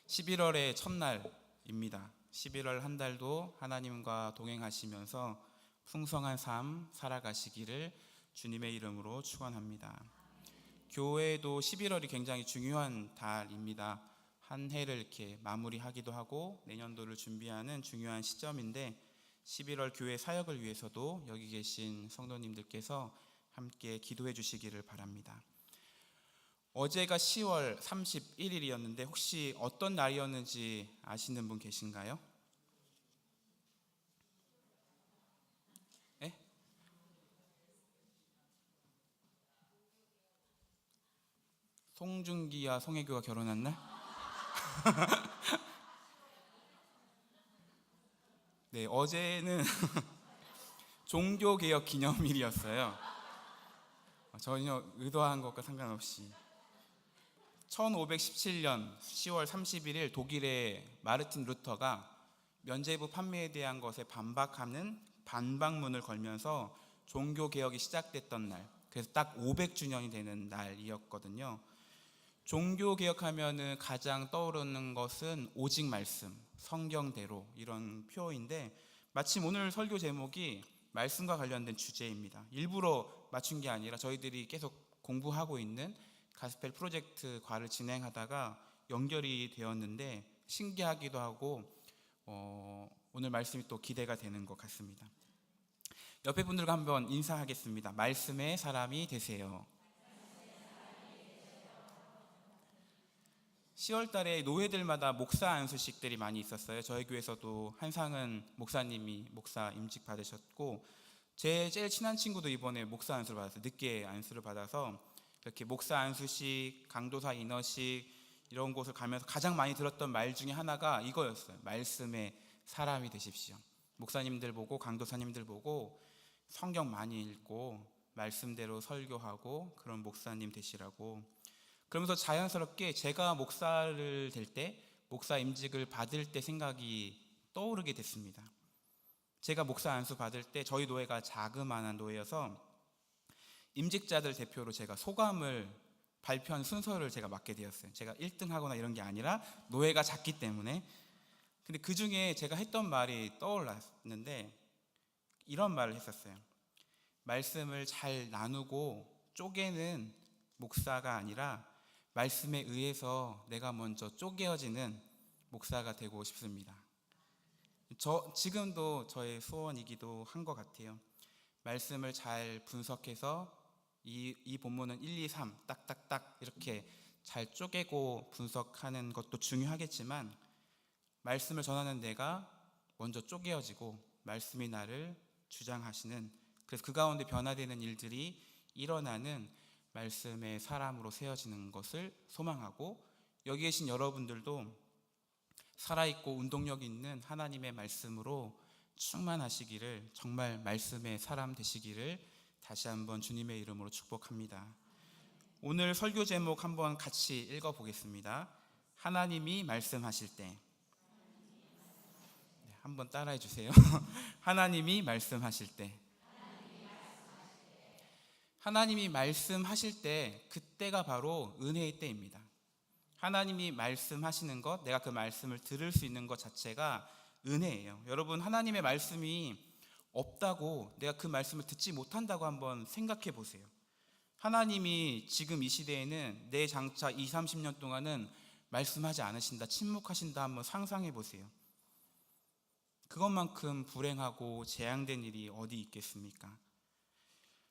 11월의 첫날입니다. 11월 한 달도 하나님과 동행하시면서 풍성한 삶 살아가시기를 주님의 이름으로 축원합니다. 교회도 11월이 굉장히 중요한 달입니다. 한 해를 이렇게 마무리하기도 하고 내년도를 준비하는 중요한 시점인데 11월 교회 사역을 위해서도 여기 계신 성도님들께서 함께 기도해 주시기를 바랍니다. 어제가 10월 31일이었는데 혹시 어떤 날이었는지 아시는 분 계신가요? 네? 송중기와 송혜교가 결혼한 날? 네, 어제는 종교개혁 기념일이었어요. 전혀 의도한 것과 상관없이 1517년 10월 31일 독일의 마르틴 루터가 면죄부 판매에 대한 것에 반박하는 반박문을 걸면서 종교개혁이 시작됐던 날, 그래서 딱 500주년이 되는 날이었거든요. 종교개혁하면은 가장 떠오르는 것은 오직 말씀, 성경대로 이런 표어인데 마침 오늘 설교 제목이 말씀과 관련된 주제입니다. 일부러 맞춘 게 아니라 저희들이 계속 공부하고 있는 가스펠 프로젝트 과를 진행하다가 연결이 되었는데 신기하기도 하고 오늘 말씀이 또 기대가 되는 것 같습니다. 옆에 분들과 한번 인사하겠습니다. 말씀의 사람이 되세요. 10월 달에 노회들마다 목사 안수식들이 많이 있었어요. 저희 교회에서도 한상은 목사님이 목사 임직 받으셨고 제 제일 친한 친구도 이번에 목사 안수를 받았어요. 늦게 안수를 받아서 이렇게 목사 안수식, 강도사 인허식 이런 곳을 가면서 가장 많이 들었던 말 중에 하나가 이거였어요. 말씀의 사람이 되십시오. 목사님들 보고 강도사님들 보고 성경 많이 읽고 말씀대로 설교하고 그런 목사님 되시라고. 그러면서 자연스럽게 제가 목사를 될 때, 목사 임직을 받을 때 생각이 떠오르게 됐습니다. 제가 목사 안수 받을 때 저희 노회가 자그마한 노회여서 임직자들 대표로 제가 소감을 발표한 순서를 제가 맡게 되었어요. 제가 1등 하거나 이런 게 아니라 노회가 작기 때문에. 근데 그 중에 제가 했던 말이 떠올랐는데 이런 말을 했었어요. 말씀을 잘 나누고 쪼개는 목사가 아니라 말씀에 의해서 내가 먼저 쪼개어지는 목사가 되고 싶습니다. 지금도 저의 소원이기도 한 것 같아요. 말씀을 잘 분석해서 이 본문은 1, 2, 3 딱딱딱 이렇게 잘 쪼개고 분석하는 것도 중요하겠지만 말씀을 전하는 내가 먼저 쪼개어지고 말씀이 나를 주장하시는, 그래서 그 가운데 변화되는 일들이 일어나는 말씀의 사람으로 세워지는 것을 소망하고 여기 계신 여러분들도 살아있고 운동력 있는 하나님의 말씀으로 충만하시기를, 정말 말씀의 사람 되시기를 다시 한번 주님의 이름으로 축복합니다. 오늘 설교 제목 한번 같이 읽어보겠습니다. 하나님이 말씀하실 때. 한번 따라해 주세요. 하나님이 말씀하실 때. 하나님이 말씀하실 때, 그때가 바로 은혜의 때입니다. 하나님이 말씀하시는 것, 내가 그 말씀을 들을 수 있는 것 자체가 은혜예요. 여러분, 하나님의 말씀이 없다고 내가 그 말씀을 듣지 못한다고 한번 생각해 보세요. 하나님이 지금 이 시대에는 내 장차 20, 30년 동안은 말씀하지 않으신다, 침묵하신다 한번 상상해 보세요. 그것만큼 불행하고 재앙된 일이 어디 있겠습니까?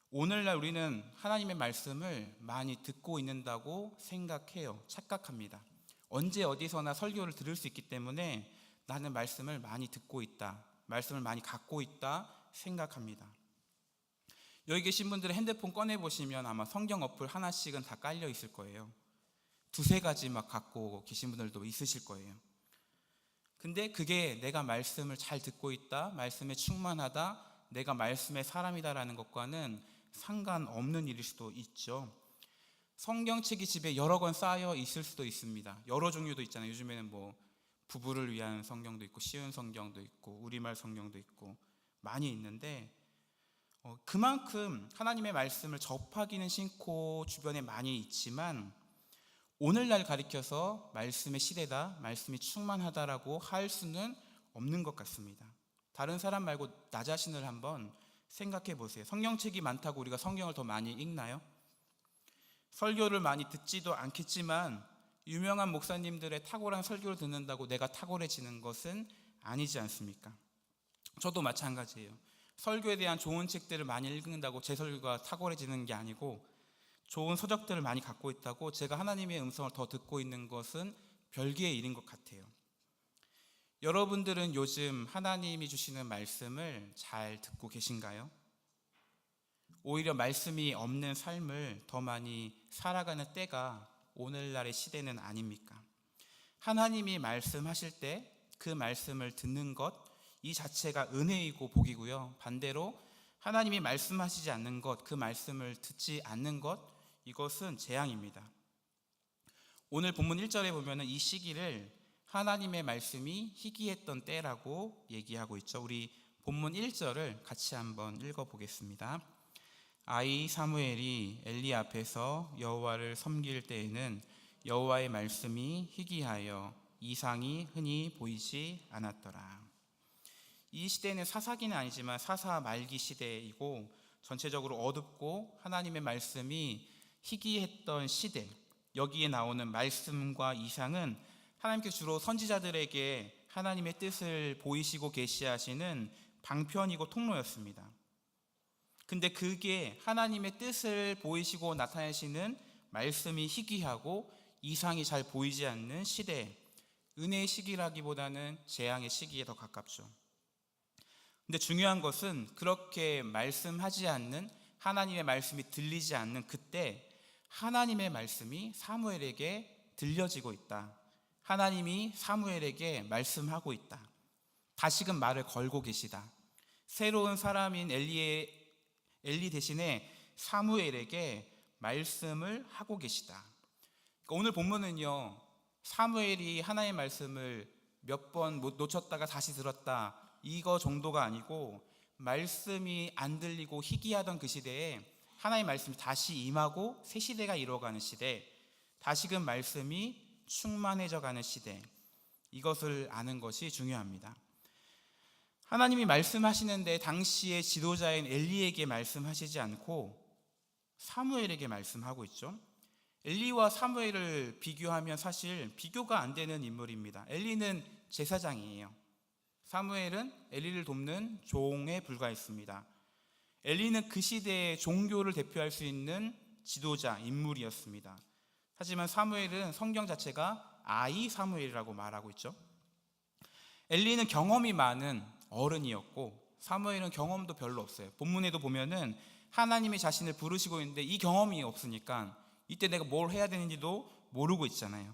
오늘날 우리는 하나님의 말씀을 많이 듣고 있는다고 생각해요. 착각합니다. 언제 어디서나 설교를 들을 수 있기 때문에 나는 말씀을 많이 듣고 있다, 말씀을 많이 갖고 있다 생각합니다. 여기 계신 분들은 핸드폰 꺼내보시면 아마 성경 어플 하나씩은 다 깔려 있을 거예요. 두세 가지 막 갖고 계신 분들도 있으실 거예요. 근데 그게 내가 말씀을 잘 듣고 있다, 말씀에 충만하다, 내가 말씀의 사람이다라는 것과는 상관없는 일일 수도 있죠. 성경책이 집에 여러 권 쌓여 있을 수도 있습니다. 여러 종류도 있잖아요. 요즘에는 뭐 부부를 위한 성경도 있고 쉬운 성경도 있고 우리말 성경도 있고 많이 있는데 그만큼 하나님의 말씀을 접하기는 싫고 주변에 많이 있지만 오늘날 가리켜서 말씀의 시대다, 말씀이 충만하다라고 할 수는 없는 것 같습니다. 다른 사람 말고 나 자신을 한번 생각해 보세요. 성경책이 많다고 우리가 성경을 더 많이 읽나요? 설교를 많이 듣지도 않겠지만 유명한 목사님들의 탁월한 설교를 듣는다고 내가 탁월해지는 것은 아니지 않습니까? 저도 마찬가지예요. 설교에 대한 좋은 책들을 많이 읽는다고 제 설교가 탁월해지는 게 아니고, 좋은 서적들을 많이 갖고 있다고 제가 하나님의 음성을 더 듣고 있는 것은 별개의 일인 것 같아요. 여러분들은 요즘 하나님이 주시는 말씀을 잘 듣고 계신가요? 오히려 말씀이 없는 삶을 더 많이 살아가는 때가 오늘날의 시대는 아닙니까? 하나님이 말씀하실 때 그 말씀을 듣는 것, 이 자체가 은혜이고 복이고요. 반대로 하나님이 말씀하시지 않는 것, 그 말씀을 듣지 않는 것, 이것은 재앙입니다. 오늘 본문 1절에 보면 이 시기를 하나님의 말씀이 희귀했던 때라고 얘기하고 있죠. 우리 본문 1절을 같이 한번 읽어보겠습니다. 아이 사무엘이 엘리 앞에서 여호와를 섬길 때에는 여호와의 말씀이 희귀하여 이상이 흔히 보이지 않았더라. 이 시대는 사사기는 아니지만 사사 말기 시대이고 전체적으로 어둡고 하나님의 말씀이 희귀했던 시대, 여기에 나오는 말씀과 이상은 하나님께 주로 선지자들에게 하나님의 뜻을 보이시고 계시하시는 방편이고 통로였습니다. 근데 그게 하나님의 뜻을 보이시고 나타내시는 말씀이 희귀하고 이상이 잘 보이지 않는 시대, 은혜의 시기라기보다는 재앙의 시기에 더 가깝죠. 근데 중요한 것은 그렇게 말씀하지 않는, 하나님의 말씀이 들리지 않는 그때 하나님의 말씀이 사무엘에게 들려지고 있다. 하나님이 사무엘에게 말씀하고 있다. 다시금 말을 걸고 계시다. 새로운 사람인 엘리 대신에 사무엘에게 말씀을 하고 계시다. 그러니까 오늘 본문은요, 사무엘이 하나님의 말씀을 몇 번 놓쳤다가 다시 들었다, 이거 정도가 아니고 말씀이 안 들리고 희귀하던 그 시대에 하나님의 말씀이 다시 임하고 새 시대가 이루어가는 시대, 다시금 말씀이 충만해져 가는 시대, 이것을 아는 것이 중요합니다. 하나님이 말씀하시는데 당시의 지도자인 엘리에게 말씀하시지 않고 사무엘에게 말씀하고 있죠. 엘리와 사무엘을 비교하면 사실 비교가 안 되는 인물입니다. 엘리는 제사장이에요. 사무엘은 엘리를 돕는 종에 불과했습니다. 엘리는 그 시대의 종교를 대표할 수 있는 지도자, 인물이었습니다. 하지만 사무엘은 성경 자체가 아이 사무엘이라고 말하고 있죠. 엘리는 경험이 많은 어른이었고 사무엘은 경험도 별로 없어요. 본문에도 보면은 하나님이 자신을 부르시고 있는데 이 경험이 없으니까 이때 내가 뭘 해야 되는지도 모르고 있잖아요.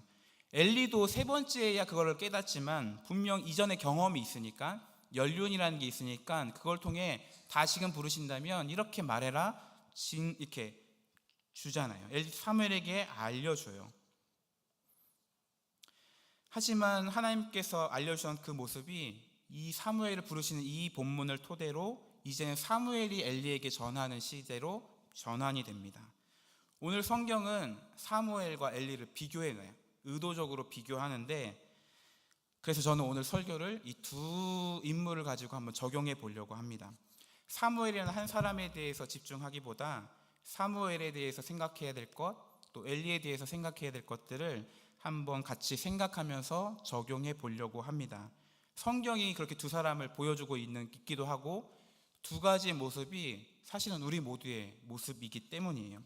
엘리도 세 번째야 그걸 깨닫지만 분명 이전에 경험이 있으니까, 연륜이라는 게 있으니까 그걸 통해 다시금 부르신다면 이렇게 말해라, 이렇게 주잖아요. 사무엘에게 알려줘요. 하지만 하나님께서 알려주신 그 모습이 이 사무엘을 부르시는 이 본문을 토대로 이제는 사무엘이 엘리에게 전하는 시대로 전환이 됩니다. 오늘 성경은 사무엘과 엘리를 비교해놔요. 의도적으로 비교하는데, 그래서 저는 오늘 설교를 이 두 인물을 가지고 한번 적용해 보려고 합니다. 사무엘이라는 한 사람에 대해서 집중하기보다 사무엘에 대해서 생각해야 될 것, 또 엘리에 대해서 생각해야 될 것들을 한번 같이 생각하면서 적용해 보려고 합니다. 성경이 그렇게 두 사람을 보여주고 있기도 하고 두 가지의 모습이 사실은 우리 모두의 모습이기 때문이에요.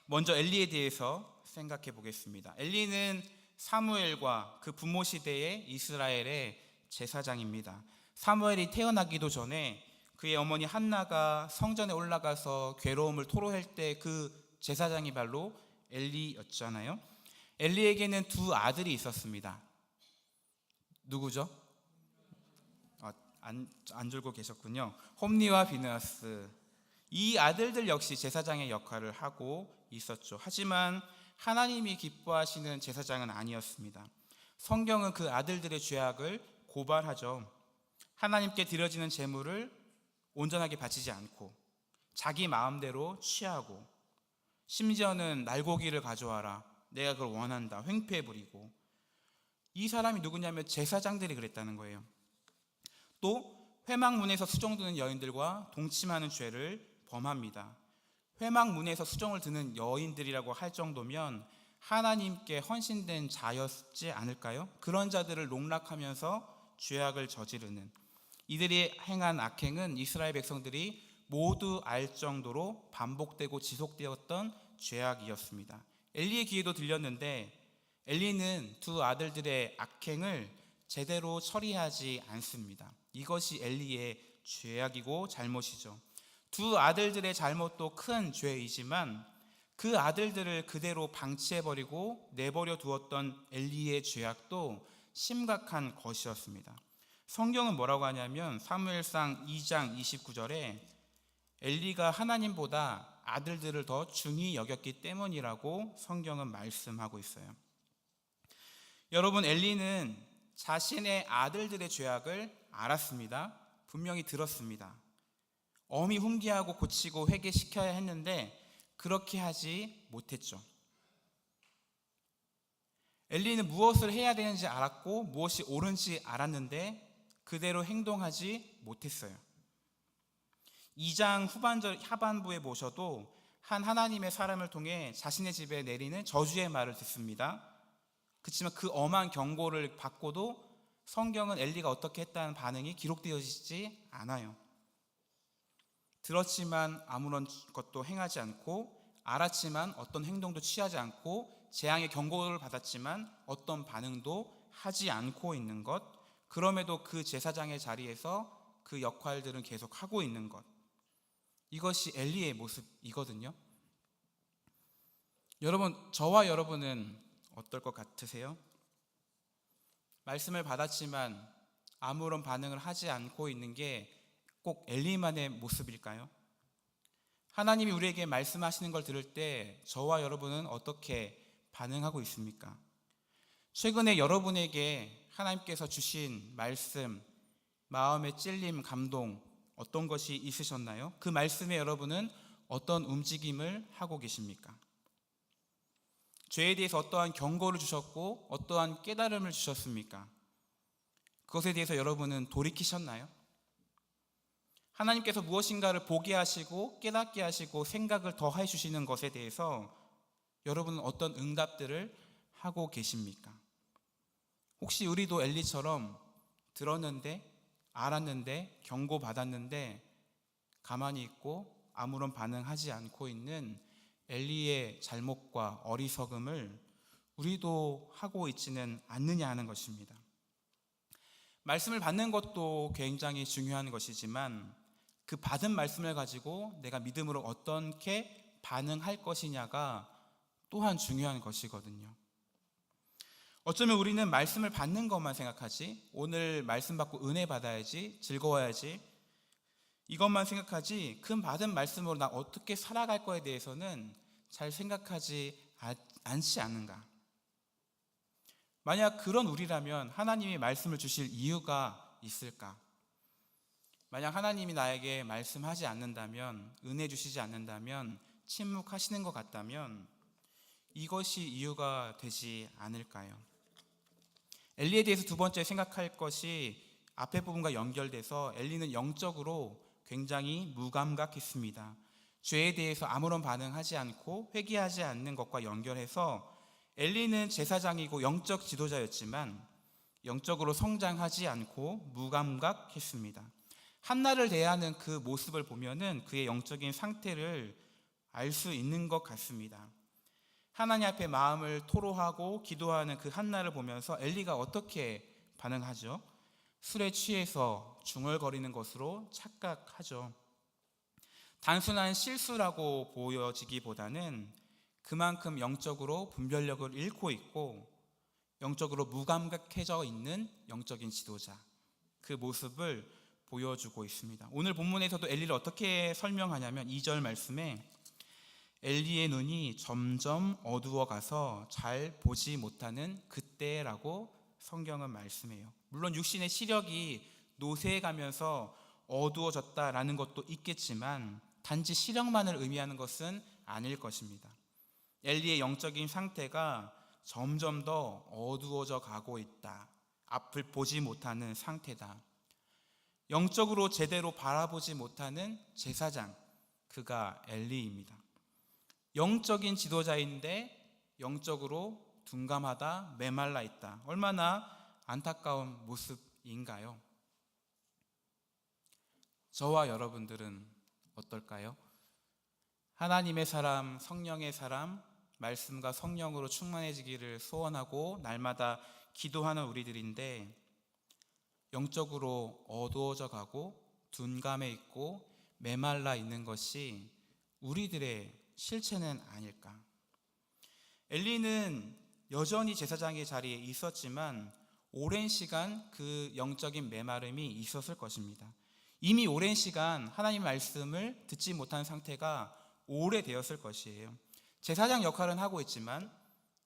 먼저 엘리에 대해서 생각해 보겠습니다. 엘리는 사무엘과 그 부모 시대의 이스라엘의 제사장입니다. 사무엘이 태어나기도 전에 그의 어머니 한나가 성전에 올라가서 괴로움을 토로할 때 그 제사장이 바로 엘리였잖아요. 엘리에게는 두 아들이 있었습니다. 누구죠? 안 줄고 계셨군요. 홈니와 비느하스. 이 아들들 역시 제사장의 역할을 하고 있었죠. 하지만 하나님이 기뻐하시는 제사장은 아니었습니다. 성경은 그 아들들의 죄악을 고발하죠. 하나님께 드려지는 제물을 온전하게 바치지 않고 자기 마음대로 취하고 심지어는 날고기를 가져와라, 내가 그걸 원한다. 횡패 부리고. 이 사람이 누구냐면 제사장들이 그랬다는 거예요. 또 회막문에서 수종 드는 여인들과 동침하는 죄를 범합니다. 회막문에서 수종을 드는 여인들이라고 할 정도면 하나님께 헌신된 자였지 않을까요? 그런 자들을 농락하면서 죄악을 저지르는, 이들이 행한 악행은 이스라엘 백성들이 모두 알 정도로 반복되고 지속되었던 죄악이었습니다. 엘리의 귀에도 들렸는데 엘리는 두 아들들의 악행을 제대로 처리하지 않습니다. 이것이 엘리의 죄악이고 잘못이죠. 두 아들들의 잘못도 큰 죄이지만 그 아들들을 그대로 방치해버리고 내버려 두었던 엘리의 죄악도 심각한 것이었습니다. 성경은 뭐라고 하냐면 사무엘상 2장 29절에 엘리가 하나님보다 아들들을 더 중히 여겼기 때문이라고 성경은 말씀하고 있어요. 여러분, 엘리는 자신의 아들들의 죄악을 알았습니다. 분명히 들었습니다. 엄히 훈계하고 고치고 회개시켜야 했는데 그렇게 하지 못했죠. 엘리는 무엇을 해야 되는지 알았고 무엇이 옳은지 알았는데 그대로 행동하지 못했어요. 2장 하반부에 보셔도 한 하나님의 사람을 통해 자신의 집에 내리는 저주의 말을 듣습니다. 그렇지만 그 엄한 경고를 받고도 성경은 엘리가 어떻게 했다는 반응이 기록되어지지 않아요. 들었지만 아무런 것도 행하지 않고, 알았지만 어떤 행동도 취하지 않고, 재앙의 경고를 받았지만 어떤 반응도 하지 않고 있는 것, 그럼에도 그 제사장의 자리에서 그 역할들은 계속 하고 있는 것, 이것이 엘리의 모습이거든요. 여러분, 저와 여러분은 어떨 것 같으세요? 말씀을 받았지만 아무런 반응을 하지 않고 있는 게 꼭 엘리만의 모습일까요? 하나님이 우리에게 말씀하시는 걸 들을 때 저와 여러분은 어떻게 반응하고 있습니까? 최근에 여러분에게 하나님께서 주신 말씀, 마음의 찔림, 감동, 어떤 것이 있으셨나요? 그 말씀에 여러분은 어떤 움직임을 하고 계십니까? 죄에 대해서 어떠한 경고를 주셨고 어떠한 깨달음을 주셨습니까? 그것에 대해서 여러분은 돌이키셨나요? 하나님께서 무엇인가를 보게 하시고 깨닫게 하시고 생각을 더 해주시는 것에 대해서 여러분은 어떤 응답들을 하고 계십니까? 혹시 우리도 엘리처럼 들었는데, 알았는데, 경고받았는데 가만히 있고 아무런 반응하지 않고 있는 엘리의 잘못과 어리석음을 우리도 하고 있지는 않느냐 하는 것입니다. 말씀을 받는 것도 굉장히 중요한 것이지만 그 받은 말씀을 가지고 내가 믿음으로 어떻게 반응할 것이냐가 또한 중요한 것이거든요. 어쩌면 우리는 말씀을 받는 것만 생각하지, 오늘 말씀 받고 은혜 받아야지, 즐거워야지, 이것만 생각하지 그 받은 말씀으로 나 어떻게 살아갈 거에 대해서는 잘 생각하지 않지 않은가. 만약 그런 우리라면 하나님이 말씀을 주실 이유가 있을까? 만약 하나님이 나에게 말씀하지 않는다면, 은혜 주시지 않는다면, 침묵하시는 것 같다면 이것이 이유가 되지 않을까요? 엘리에 대해서 두 번째 생각할 것이 앞에 부분과 연결돼서 엘리는 영적으로 굉장히 무감각했습니다. 죄에 대해서 아무런 반응하지 않고 회개하지 않는 것과 연결해서 엘리는 제사장이고 영적 지도자였지만 영적으로 성장하지 않고 무감각했습니다. 한나를 대하는 그 모습을 보면은 그의 영적인 상태를 알 수 있는 것 같습니다. 하나님 앞에 마음을 토로하고 기도하는 그 한나를 보면서 엘리가 어떻게 반응하죠? 술에 취해서 중얼거리는 것으로 착각하죠. 단순한 실수라고 보여지기보다는 그만큼 영적으로 분별력을 잃고 있고 영적으로 무감각해져 있는 영적인 지도자, 그 모습을 보여주고 있습니다. 오늘 본문에서도 엘리를 어떻게 설명하냐면 2절 말씀에 엘리의 눈이 점점 어두워가서 잘 보지 못하는 그때라고 성경은 말씀해요. 물론 육신의 시력이 노쇠해가면서 어두워졌다라는 것도 있겠지만 단지 시력만을 의미하는 것은 아닐 것입니다. 엘리의 영적인 상태가 점점 더 어두워져 가고 있다. 앞을 보지 못하는 상태다. 영적으로 제대로 바라보지 못하는 제사장, 그가 엘리입니다. 영적인 지도자인데 영적으로 둔감하다, 메말라 있다. 얼마나 안타까운 모습인가요? 저와 여러분들은 어떨까요? 하나님의 사람, 성령의 사람, 말씀과 성령으로 충만해지기를 소원하고 날마다 기도하는 우리들인데 영적으로 어두워져 가고 둔감해 있고 메말라 있는 것이 우리들의 실체는 아닐까? 엘리는 여전히 제사장의 자리에 있었지만 오랜 시간 그 영적인 메마름이 있었을 것입니다. 이미 오랜 시간 하나님 말씀을 듣지 못한 상태가 오래되었을 것이에요. 제사장 역할은 하고 있지만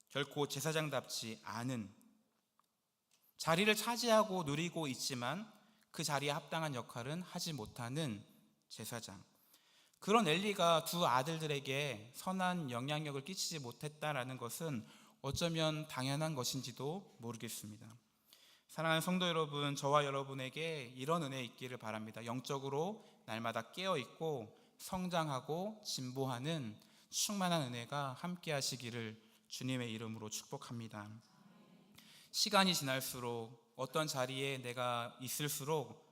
결코 제사장답지 않은, 자리를 차지하고 누리고 있지만 그 자리에 합당한 역할은 하지 못하는 제사장. 그런 엘리가 두 아들들에게 선한 영향력을 끼치지 못했다라는 것은 어쩌면 당연한 것인지도 모르겠습니다. 사랑하는 성도 여러분, 저와 여러분에게 이런 은혜 있기를 바랍니다. 영적으로 날마다 깨어있고 성장하고 진보하는 충만한 은혜가 함께 하시기를 주님의 이름으로 축복합니다. 시간이 지날수록 어떤 자리에 내가 있을수록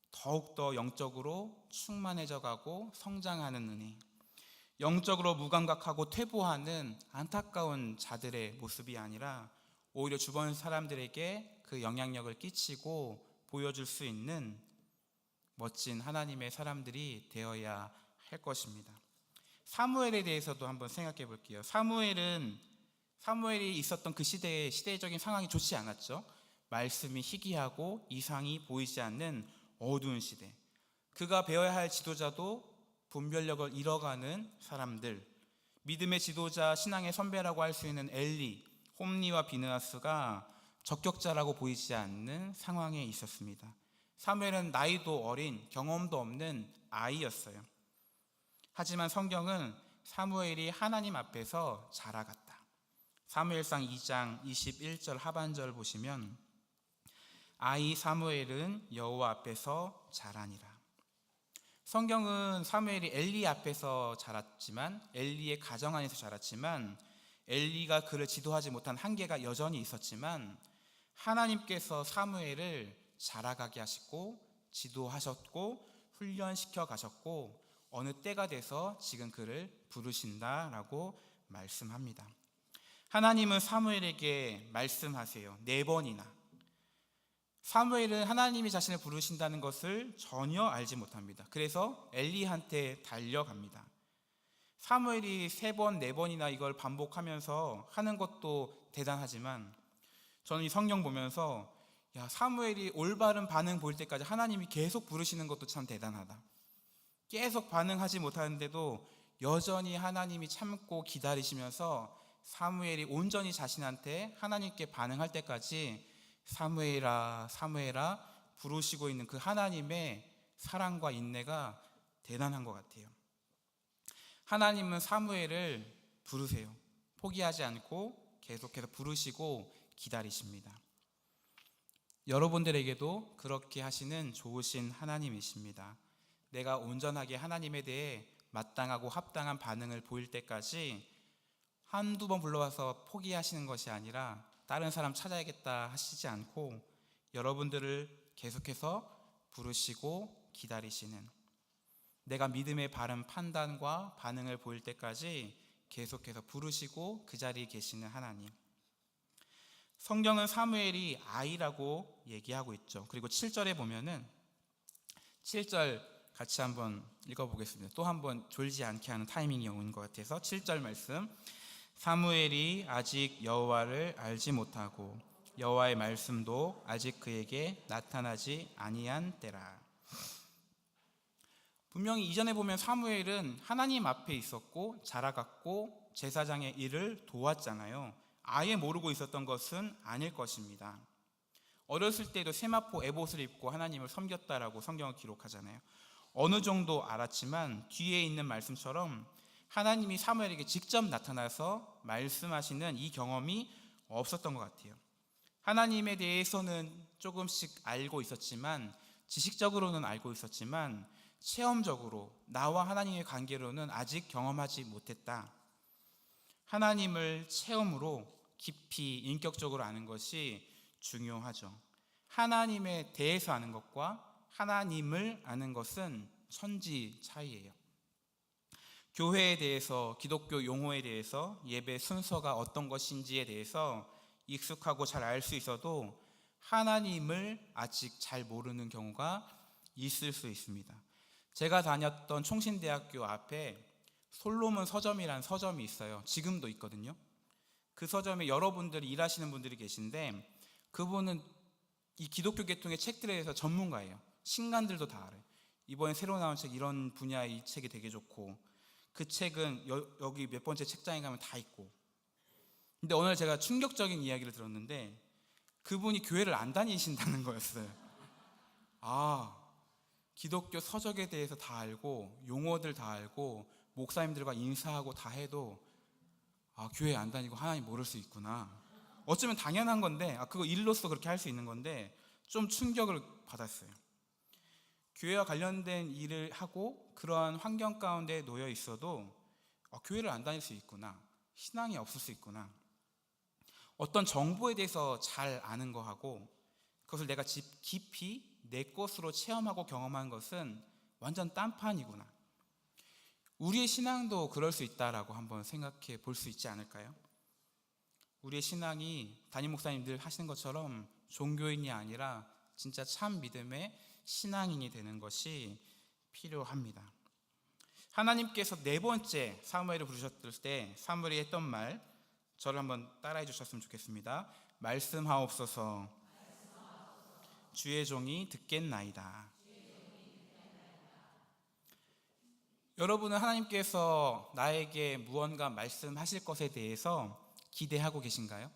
더욱더 영적으로 충만해져 가고 성장하는 은혜, 영적으로 무감각하고 퇴보하는 안타까운 자들의 모습이 아니라 오히려 주변 사람들에게 그 영향력을 끼치고 보여줄 수 있는 멋진 하나님의 사람들이 되어야 할 것입니다. 사무엘에 대해서도 한번 생각해 볼게요. 사무엘이 있었던 그 시대적인 상황이 좋지 않았죠. 말씀이 희귀하고 이상이 보이지 않는 어두운 시대. 그가 배워야 할 지도자도 분별력을 잃어가는 사람들, 믿음의 지도자, 신앙의 선배라고 할 수 있는 엘리, 홈리와 비느하스가 적격자라고 보이지 않는 상황에 있었습니다. 사무엘은 나이도 어린, 경험도 없는 아이였어요. 하지만 성경은 사무엘이 하나님 앞에서 자라갔다. 사무엘상 2장 21절 하반절 보시면 아이 사무엘은 여호와 앞에서 자라니라. 성경은 사무엘이 엘리 앞에서 자랐지만, 엘리의 가정 안에서 자랐지만, 엘리가 그를 지도하지 못한 한계가 여전히 있었지만 하나님께서 사무엘을 자라가게 하시고 지도하셨고 훈련시켜 가셨고 어느 때가 돼서 지금 그를 부르신다라고 말씀합니다. 하나님은 사무엘에게 말씀하세요. 4번이나. 사무엘은 하나님이 자신을 부르신다는 것을 전혀 알지 못합니다. 그래서 엘리한테 달려갑니다. 사무엘이 3번, 4번이나 이걸 반복하면서 하는 것도 대단하지만 저는 이 성경 보면서 사무엘이 올바른 반응 보일 때까지 하나님이 계속 부르시는 것도 참 대단하다. 계속 반응하지 못하는데도 여전히 하나님이 참고 기다리시면서 사무엘이 온전히 자신한테 하나님께 반응할 때까지 사무엘아, 사무엘아 부르시고 있는 그 하나님의 사랑과 인내가 대단한 것 같아요. 하나님은 사무엘을 부르세요. 포기하지 않고 계속해서 부르시고 기다리십니다. 여러분들에게도 그렇게 하시는 좋으신 하나님이십니다. 내가 온전하게 하나님에 대해 마땅하고 합당한 반응을 보일 때까지 한두 번 불러와서 포기하시는 것이 아니라 다른 사람 찾아야겠다 하시지 않고 여러분들을 계속해서 부르시고 기다리시는, 내가 믿음의 바른 판단과 반응을 보일 때까지 계속해서 부르시고 그 자리에 계시는 하나님. 성경은 사무엘이 아이라고 얘기하고 있죠. 그리고 7절에 보면은 7절 같이 한번 읽어보겠습니다. 또 한번 졸지 않게 하는 타이밍이 온 것 같아서 7절 말씀. 사무엘이 아직 여호와를 알지 못하고 여호와의 말씀도 아직 그에게 나타나지 아니한 때라. 분명히 이전에 보면 사무엘은 하나님 앞에 있었고 자라갔고 제사장의 일을 도왔잖아요. 아예 모르고 있었던 것은 아닐 것입니다. 어렸을 때도 세마포 에봇을 입고 하나님을 섬겼다라고 성경을 기록하잖아요. 어느 정도 알았지만 뒤에 있는 말씀처럼 하나님이 사무엘에게 직접 나타나서 말씀하시는 이 경험이 없었던 것 같아요. 하나님에 대해서는 조금씩 알고 있었지만, 지식적으로는 알고 있었지만 체험적으로 나와 하나님의 관계로는 아직 경험하지 못했다. 하나님을 체험으로 깊이 인격적으로 아는 것이 중요하죠. 하나님에 대해서 아는 것과 하나님을 아는 것은 천지 차이예요. 교회에 대해서, 기독교 용어에 대해서, 예배 순서가 어떤 것인지에 대해서 익숙하고 잘 알 수 있어도 하나님을 아직 잘 모르는 경우가 있을 수 있습니다. 제가 다녔던 총신대학교 앞에 솔로몬 서점이라는 서점이 있어요. 지금도 있거든요. 그 서점에 여러분들이 일하시는 분들이 계신데, 그분은 이 기독교 계통의 책들에 대해서 전문가예요. 신간들도 다 알아요. 이번에 새로 나온 책, 이런 분야의 이 책이 되게 좋고, 그 책은 여기 몇 번째 책장에 가면 다 있고. 근데 오늘 제가 충격적인 이야기를 들었는데, 그분이 교회를 안 다니신다는 거였어요. 아, 기독교 서적에 대해서 다 알고 용어들 다 알고 목사님들과 인사하고 다 해도 교회 안 다니고 하나님 모를 수 있구나. 어쩌면 당연한 건데, 그거 일로서 그렇게 할 수 있는 건데 좀 충격을 받았어요. 교회와 관련된 일을 하고 그러한 환경 가운데 놓여 있어도 교회를 안 다닐 수 있구나, 신앙이 없을 수 있구나. 어떤 정보에 대해서 잘 아는 거하고 그것을 내가 깊이 내 것으로 체험하고 경험한 것은 완전 딴판이구나. 우리의 신앙도 그럴 수 있다라고 한번 생각해 볼 수 있지 않을까요? 우리의 신앙이 담임 목사님들 하시는 것처럼 종교인이 아니라 진짜 참 믿음의 신앙인이 되는 것이 필요합니다. 하나님께서 네 번째 사무엘을 부르셨을 때 사무엘이 했던 말, 저를 한번 따라해 주셨으면 좋겠습니다. 말씀하옵소서, 주의 종이 듣겠나이다. 여러분은 하나님께서 나에게 무언가 말씀하실 것에 대해서 기대하고 계신가요?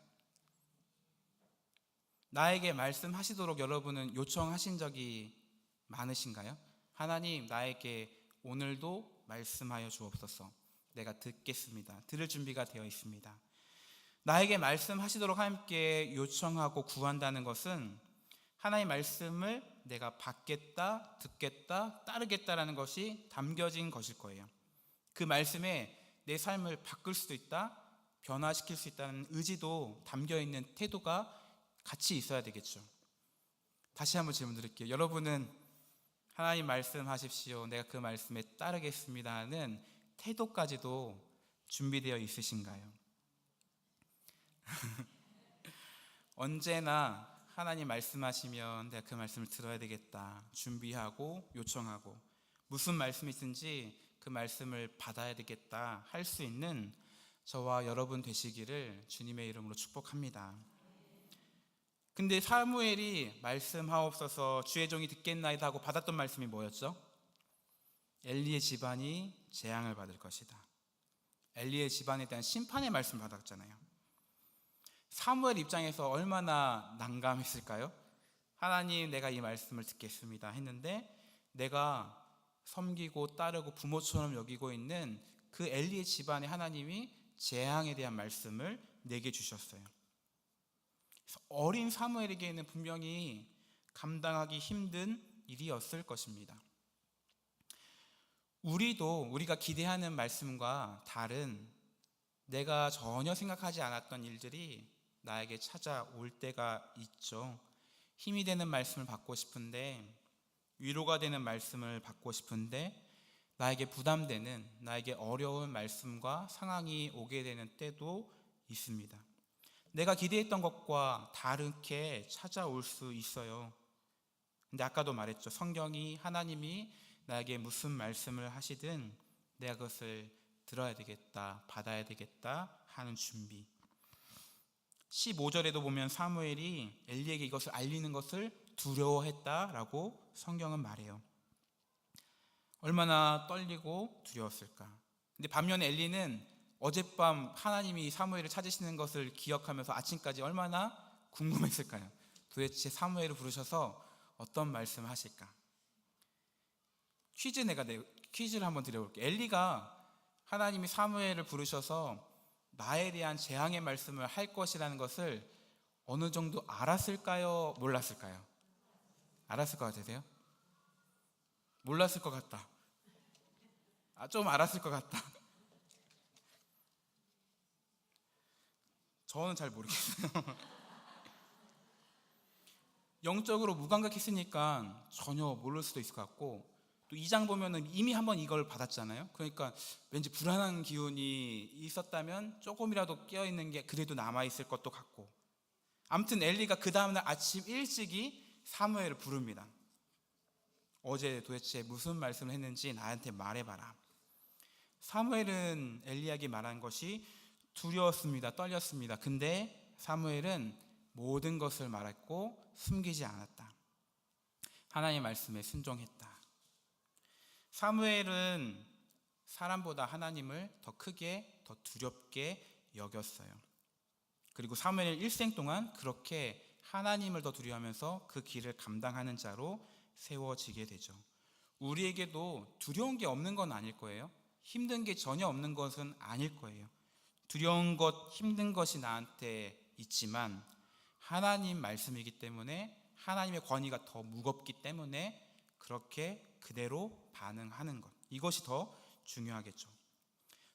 나에게 말씀하시도록 여러분은 요청하신 적이 많으신가요? 하나님, 나에게 오늘도 말씀하여 주옵소서. 내가 듣겠습니다. 들을 준비가 되어 있습니다. 나에게 말씀하시도록 하나님께 요청하고 구한다는 것은 하나님의 말씀을 내가 받겠다, 듣겠다, 따르겠다라는 것이 담겨진 것일 거예요. 그 말씀에 내 삶을 바꿀 수도 있다, 변화시킬 수 있다는 의지도 담겨있는 태도가 같이 있어야 되겠죠. 다시 한번 질문 드릴게요. 여러분은 하나님 말씀하십시오, 내가 그 말씀에 따르겠습니다 하는 태도까지도 준비되어 있으신가요? 언제나 하나님 말씀하시면 내가 그 말씀을 들어야 되겠다 준비하고 요청하고, 무슨 말씀이든지 그 말씀을 받아야 되겠다 할 수 있는 저와 여러분 되시기를 주님의 이름으로 축복합니다. 근데 사무엘이 말씀하옵소서, 주의 종이 듣겠나이다 하고 받았던 말씀이 뭐였죠? 엘리의 집안이 재앙을 받을 것이다. 엘리의 집안에 대한 심판의 말씀 받았잖아요. 사무엘 입장에서 얼마나 난감했을까요? 하나님, 내가 이 말씀을 듣겠습니다 했는데 내가 섬기고 따르고 부모처럼 여기고 있는 그 엘리의 집안에 하나님이 재앙에 대한 말씀을 내게 주셨어요. 그래서 어린 사무엘에게는 분명히 감당하기 힘든 일이었을 것입니다. 우리가 기대하는 말씀과 다른, 내가 전혀 생각하지 않았던 일들이 나에게 찾아올 때가 있죠. 힘이 되는 말씀을 받고 싶은데, 위로가 되는 말씀을 받고 싶은데 나에게 부담되는, 나에게 어려운 말씀과 상황이 오게 되는 때도 있습니다. 내가 기대했던 것과 다르게 찾아올 수 있어요. 근데 아까도 말했죠. 성경이, 하나님이 나에게 무슨 말씀을 하시든 내가 그것을 들어야 되겠다, 받아야 되겠다 하는 준비. 15절에도 보면 사무엘이 엘리에게 이것을 알리는 것을 두려워했다라고 성경은 말해요. 얼마나 떨리고 두려웠을까. 근데 반면에 엘리는 어젯밤 하나님이 사무엘을 찾으시는 것을 기억하면서 아침까지 얼마나 궁금했을까요? 도대체 사무엘을 부르셔서 어떤 말씀을 하실까? 퀴즈를 한번 드려볼게요. 엘리가 하나님이 사무엘을 부르셔서 나에 대한 재앙의 말씀을 할 것이라는 것을 어느 정도 알았을까요? 몰랐을까요? 알았을 것 같으세요? 몰랐을 것 같다. 좀 알았을 것 같다. 저는 잘 모르겠어요. 영적으로 무감각했으니까 전혀 모를 수도 있을 것 같고, 또 2장 보면은 이미 한번 이걸 받았잖아요. 그러니까 왠지 불안한 기운이 있었다면 조금이라도 깨어있는 게 그래도 남아있을 것도 같고, 아무튼 엘리가 그 다음날 아침 일찍이 사무엘을 부릅니다. 어제 도대체 무슨 말씀을 했는지 나한테 말해봐라. 사무엘은 엘리야에게 말한 것이 두려웠습니다. 떨렸습니다. 근데 사무엘은 모든 것을 말했고 숨기지 않았다. 하나님의 말씀에 순종했다. 사무엘은 사람보다 하나님을 더 크게, 더 두렵게 여겼어요. 그리고 사무엘 일생 동안 그렇게 하나님을 더 두려워하면서 그 길을 감당하는 자로 세워지게 되죠. 우리에게도 두려운 게 없는 건 아닐 거예요. 힘든 게 전혀 없는 것은 아닐 거예요. 두려운 것, 힘든 것이 나한테 있지만 하나님 말씀이기 때문에, 하나님의 권위가 더 무겁기 때문에 그렇게 그대로 반응하는 것, 이것이 더 중요하겠죠.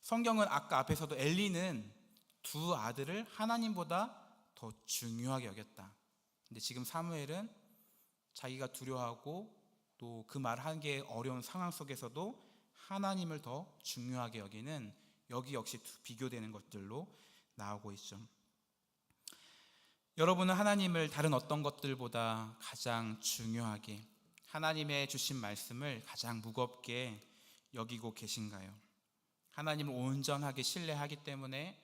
성경은 아까 앞에서도 엘리는 두 아들을 하나님보다 더 중요하게 여겼다. 근데 지금 사무엘은 자기가 두려워하고 또 그 말 하기 어려운 상황 속에서도 하나님을 더 중요하게 여기는, 여기 역시 비교되는 것들로 나오고 있죠. 여러분은 하나님을 다른 어떤 것들보다 가장 중요하게, 하나님의 주신 말씀을 가장 무겁게 여기고 계신가요? 하나님을 온전하게 신뢰하기 때문에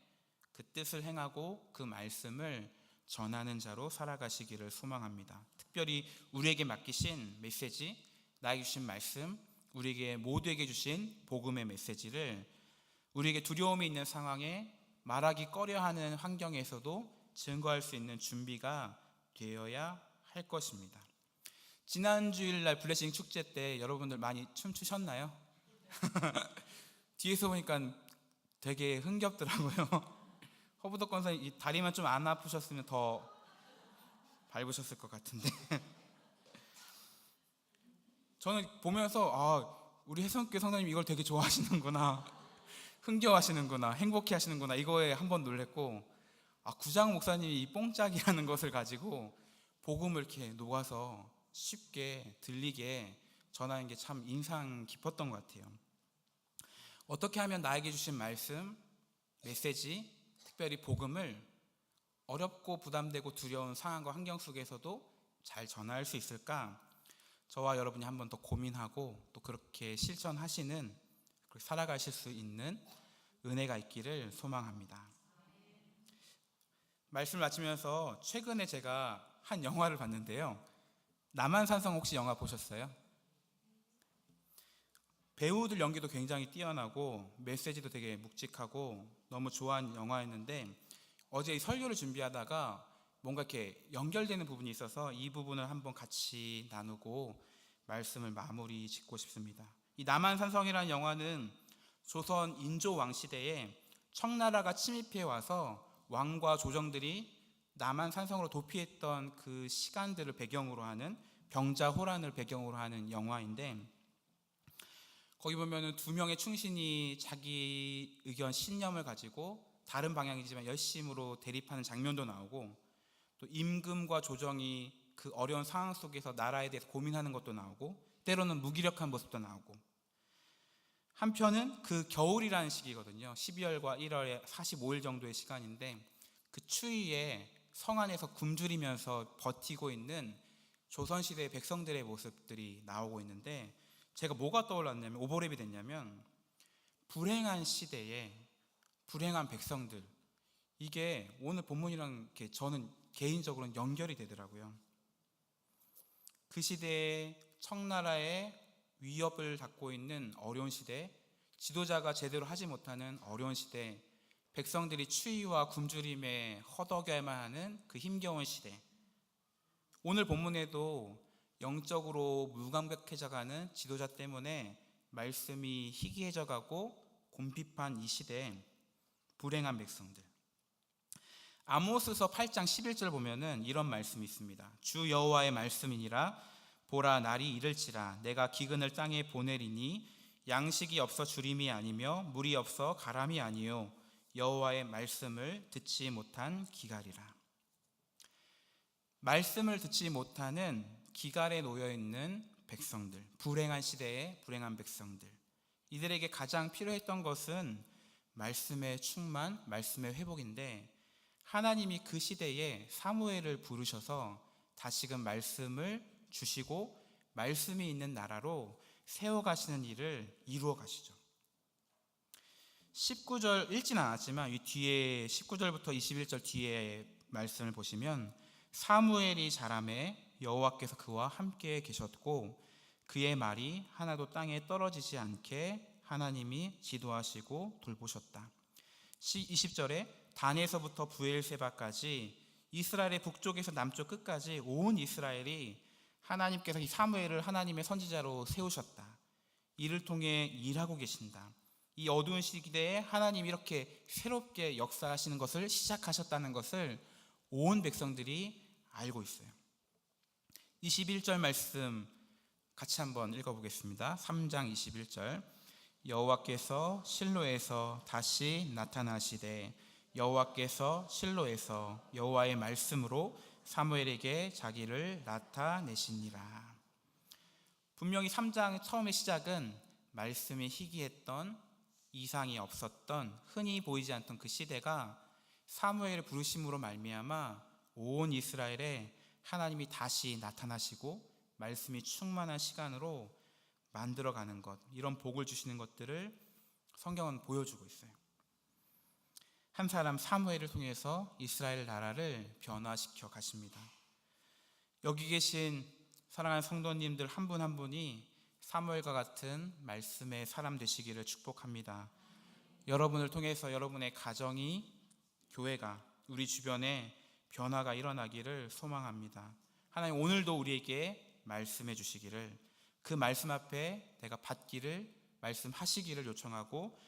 그 뜻을 행하고 그 말씀을 전하는 자로 살아가시기를 소망합니다. 특별히 우리에게 맡기신 메시지, 나에게 주신 말씀, 우리에게 모두에게 주신 복음의 메시지를 우리에게 두려움이 있는 상황에, 말하기 꺼려하는 환경에서도 증거할 수 있는 준비가 되어야 할 것입니다. 지난 주일날 블레싱 축제 때 여러분들 많이 춤추셨나요? 뒤에서 보니까 되게 흥겹더라고요. 허브덕 권사님 이 다리만 좀 안 아프셨으면 더 밟으셨을 것 같은데 저는 보면서 우리 혜성교회 성도님 이걸 되게 좋아하시는구나, 흥겨워하시는구나, 행복해 하시는구나, 이거에 한번 놀랬고, 구장 목사님이 이 뽕짝이라는 것을 가지고 복음을 이렇게 녹아서 쉽게 들리게 전하는 게 참 인상 깊었던 것 같아요. 어떻게 하면 나에게 주신 말씀, 메시지, 특별히 복음을 어렵고 부담되고 두려운 상황과 환경 속에서도 잘 전할 수 있을까? 저와 여러분이 한번 더 고민하고 또 그렇게 실천하시는, 그렇게 살아가실 수 있는 은혜가 있기를 소망합니다. 말씀을 마치면서 최근에 제가 한 영화를 봤는데요. 남한산성 혹시 영화 보셨어요? 배우들 연기도 굉장히 뛰어나고 메시지도 되게 묵직하고 너무 좋아하는 영화였는데, 어제 이 설교를 준비하다가 뭔가 이렇게 연결되는 부분이 있어서 이 부분을 한번 같이 나누고 말씀을 마무리 짓고 싶습니다. 이 남한산성이라는 영화는 조선 인조 왕시대에 청나라가 침입해 와서 왕과 조정들이 남한산성으로 도피했던 그 시간들을 배경으로 하는, 병자호란을 배경으로 하는 영화인데, 거기 보면은 두 명의 충신이 자기 의견 신념을 가지고 다른 방향이지만 열심으로 대립하는 장면도 나오고, 또 임금과 조정이 그 어려운 상황 속에서 나라에 대해서 고민하는 것도 나오고, 때로는 무기력한 모습도 나오고, 한편은 그 겨울이라는 시기거든요. 12월과 1월에 45일 정도의 시간인데, 그 추위에 성 안에서 굶주리면서 버티고 있는 조선시대의 백성들의 모습들이 나오고 있는데, 제가 뭐가 떠올랐냐면, 오버랩이 됐냐면, 불행한 시대에 불행한 백성들, 이게 오늘 본문이랑 저는 개인적으로는 연결이 되더라고요. 그 시대에 청나라의 위협을 받고 있는 어려운 시대, 지도자가 제대로 하지 못하는 어려운 시대, 백성들이 추위와 굶주림에 허덕여야만 하는 그 힘겨운 시대, 오늘 본문에도 영적으로 무감각해져가는 지도자 때문에 말씀이 희귀해져가고 궁핍한 이 시대에 불행한 백성들. 아모스서 8장 11절 보면은 이런 말씀이 있습니다. 주 여호와의 말씀이니라. 보라, 날이 이를지라. 내가 기근을 땅에 보내리니 양식이 없어 주림이 아니며 물이 없어 가람이 아니요 여호와의 말씀을 듣지 못한 기갈이라. 말씀을 듣지 못하는 기갈에 놓여 있는 백성들, 불행한 시대의 불행한 백성들, 이들에게 가장 필요했던 것은 말씀의 충만, 말씀의 회복인데 하나님이 그 시대에 사무엘을 부르셔서 다시금 말씀을 주시고 말씀이 있는 나라로 세워가시는 일을 이루어 가시죠. 19절 읽지는 않았지만 이 뒤에 19절부터 21절 뒤에 말씀을 보시면 사무엘이 자라매 여호와께서 그와 함께 계셨고 그의 말이 하나도 땅에 떨어지지 않게 하나님이 지도하시고 돌보셨다. 20절에 단에서부터 부엘세바까지 이스라엘의 북쪽에서 남쪽 끝까지 온 이스라엘이 하나님께서 이 사무엘을 하나님의 선지자로 세우셨다. 이를 통해 일하고 계신다. 이 어두운 시대에 하나님이 이렇게 새롭게 역사하시는 것을 시작하셨다는 것을 온 백성들이 알고 있어요. 21절 말씀 같이 한번 읽어보겠습니다. 3장 21절. 여호와께서 실로에서 다시 나타나시되 여호와께서 실로에서 여호와의 말씀으로 사무엘에게 자기를 나타내시니라. 분명히 3장 처음의 시작은 말씀이 희귀했던, 이상이 없었던, 흔히 보이지 않던 그 시대가 사무엘을 부르심으로 말미암아 온 이스라엘에 하나님이 다시 나타나시고 말씀이 충만한 시간으로 만들어가는 것, 이런 복을 주시는 것들을 성경은 보여주고 있어요. 한 사람 사무엘을 통해서 이스라엘 나라를 변화시켜 가십니다. 여기 계신 사랑하는 성도님들 한 분 한 분이 사무엘과 같은 말씀의 사람 되시기를 축복합니다. 여러분을 통해서 여러분의 가정이, 교회가, 우리 주변에 변화가 일어나기를 소망합니다. 하나님 오늘도 우리에게 말씀해 주시기를, 그 말씀 앞에 내가 받기를, 말씀하시기를 요청하고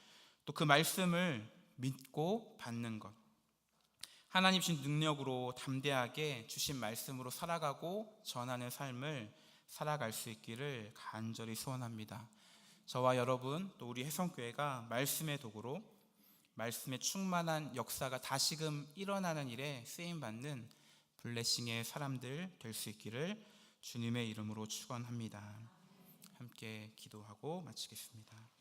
또 그 말씀을 믿고 받는 것, 하나님 주신 능력으로 담대하게 주신 말씀으로 살아가고 전하는 삶을 살아갈 수 있기를 간절히 소원합니다. 저와 여러분 또 우리 혜성교회가 말씀의 도구로 말씀의 충만한 역사가 다시금 일어나는 일에 쓰임받는 블레싱의 사람들 될 수 있기를 주님의 이름으로 축원합니다. 함께 기도하고 마치겠습니다.